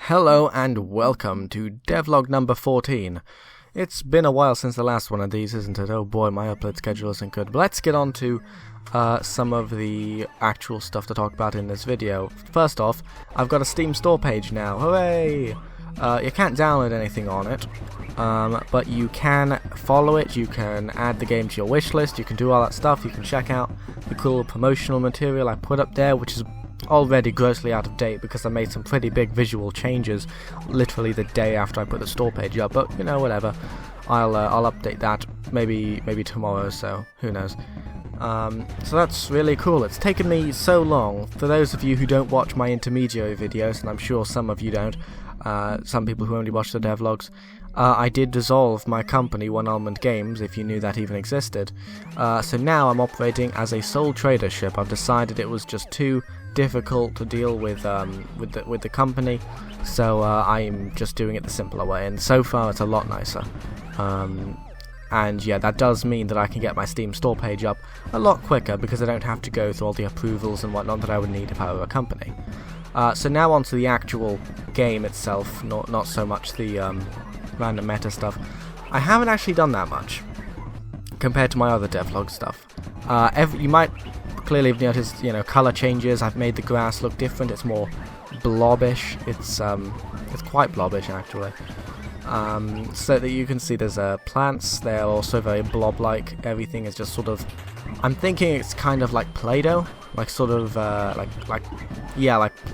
Hello and welcome to Devlog number 14. It's been a while since the last one of these, isn't it? Oh boy, my upload schedule isn't good. But let's get on to some of the actual stuff to talk about in this video. First off, I've got a Steam store page now. Hooray! You can't download anything on it, but you can follow it, you can add the game to your wish list, you can do all that stuff, you can check out the cool promotional material I put up there, which is already grossly out of date because I made some pretty big visual changes literally the day after I put the store page up, but you know, whatever. I'll update that maybe tomorrow, so who knows. So that's really cool. It's taken me so long. For those of you who don't watch my intermediary videos, and I'm sure some of you don't, some people who only watch the devlogs, I did dissolve my company, One Almond Games, if you knew that even existed. So now I'm operating as a sole tradership. I've decided it was just too difficult to deal with the company, so I'm just doing it the simpler way, and so far it's a lot nicer. And yeah, that does mean that I can get my Steam store page up a lot quicker because I don't have to go through all the approvals and whatnot that I would need if I were a company. So now onto the actual game itself, not so much the random meta stuff. I haven't actually done that much compared to my other devlog stuff. You might clearly have noticed, you know, color changes. I've made the grass look different. It's more blobbish. It's quite blobbish actually. So that you can see there's plants. They're also very blob-like. Everything is just sort of. I'm thinking it's kind of like Play-Doh, like sort of like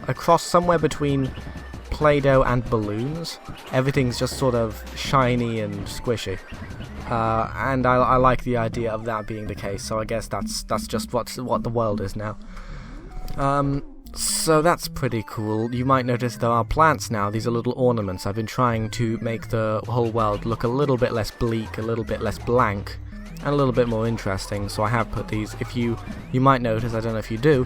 a cross somewhere between Play-Doh and balloons. Everything's just sort of shiny and squishy. And I like the idea of that being the case, so I guess that's just what the world is now. So that's pretty cool. You might notice there are plants now. These are little ornaments. I've been trying to make the whole world look a little bit less bleak, a little bit less blank, and a little bit more interesting, so I have put these. If you might notice, I don't know if you do,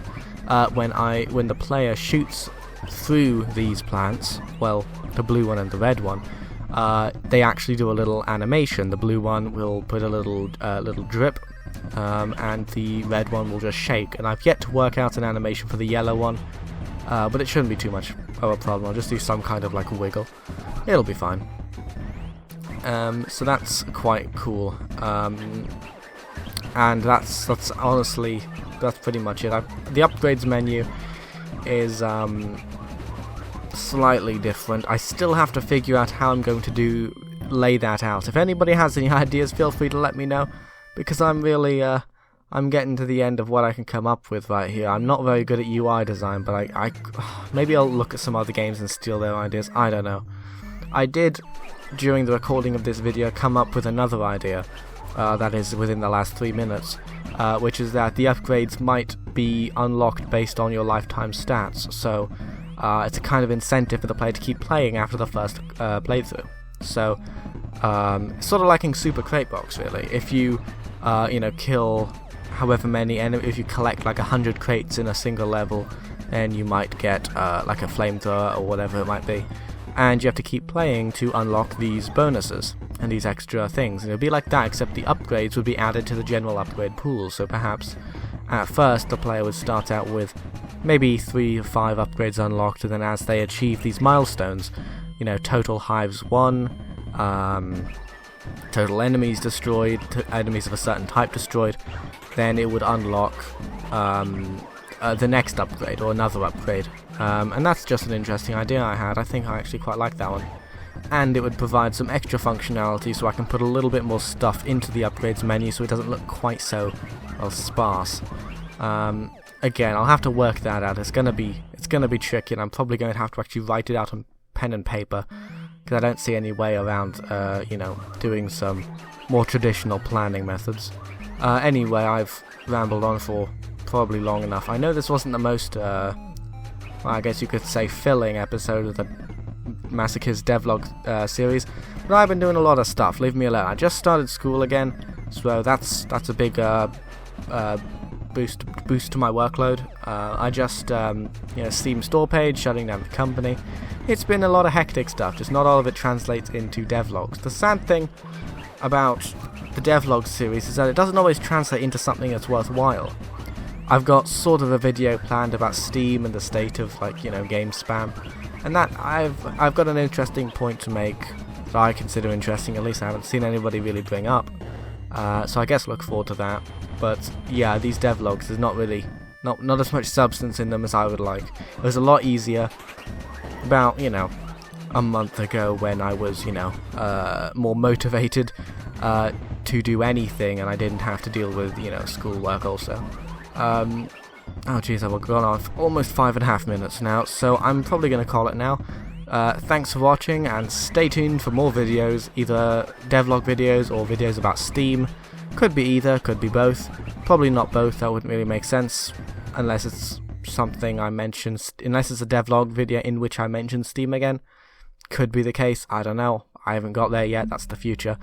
when the player shoots through these plants, well, the blue one and the red one, they actually do a little animation. The blue one will put a little drip, and the red one will just shake. And I've yet to work out an animation for the yellow one, but it shouldn't be too much of a problem. I'll just do some kind of like a wiggle. It'll be fine. So that's quite cool. And that's honestly, that's pretty much it. The upgrades menu is slightly different. I still have to figure out how I'm going to lay that out. If anybody has any ideas, feel free to let me know, because I'm really I'm getting to the end of what I can come up with right here. I'm not very good at UI design, but I maybe I'll look at some other games and steal their ideas. I don't know. I did, during the recording of this video, come up with another idea that is within the last 3 minutes, which is that the upgrades might be unlocked based on your lifetime stats. So it's a kind of incentive for the player to keep playing after the first playthrough. So sort of like in Super Crate Box, really. If you kill however many enemies, if you collect like 100 crates in a single level, then you might get like a flamethrower or whatever it might be, and you have to keep playing to unlock these bonuses and these extra things. And it would be like that, except the upgrades would be added to the general upgrade pool. So perhaps at first the player would start out with maybe 3 or 5 upgrades unlocked, and then as they achieve these milestones, you know, total hives 1, total enemies destroyed, enemies of a certain type destroyed, then it would unlock the next upgrade or another upgrade. And that's just an interesting idea I had. I think I actually quite like that one. And it would provide some extra functionality, so I can put a little bit more stuff into the upgrades menu so it doesn't look quite so sparse. Again, I'll have to work that out. It's gonna be tricky, and I'm probably going to have to actually write it out on pen and paper, because I don't see any way around doing some more traditional planning methods. Anyway, I've rambled on for probably long enough. I know this wasn't the most I guess you could say filling episode of the Masochist Devlog series, but I've been doing a lot of stuff. Leave me alone. I just started school again, so that's a big boost to my workload. I just Steam store page, shutting down the company. It's been a lot of hectic stuff, just not all of it translates into devlogs. The sad thing about the devlog series is that it doesn't always translate into something that's worthwhile. I've got sort of a video planned about Steam and the state of, game spam, And that I've got an interesting point to make that I consider interesting. At least I haven't seen anybody really bring up. So I guess look forward to that. But yeah, these devlogs, there's not really not as much substance in them as I would like. It was a lot easier about, you know, a month ago when I was, you know, more motivated to do anything, and I didn't have to deal with, you know, schoolwork also. Oh jeez, I've gone off almost 5.5 minutes now, so I'm probably going to call it now. Thanks for watching, and stay tuned for more videos, either devlog videos or videos about Steam. Could be either, could be both. Probably not both, that wouldn't really make sense, unless it's something I mentioned, unless it's a devlog video in which I mention Steam again. Could be the case, I don't know. I haven't got there yet, that's the future.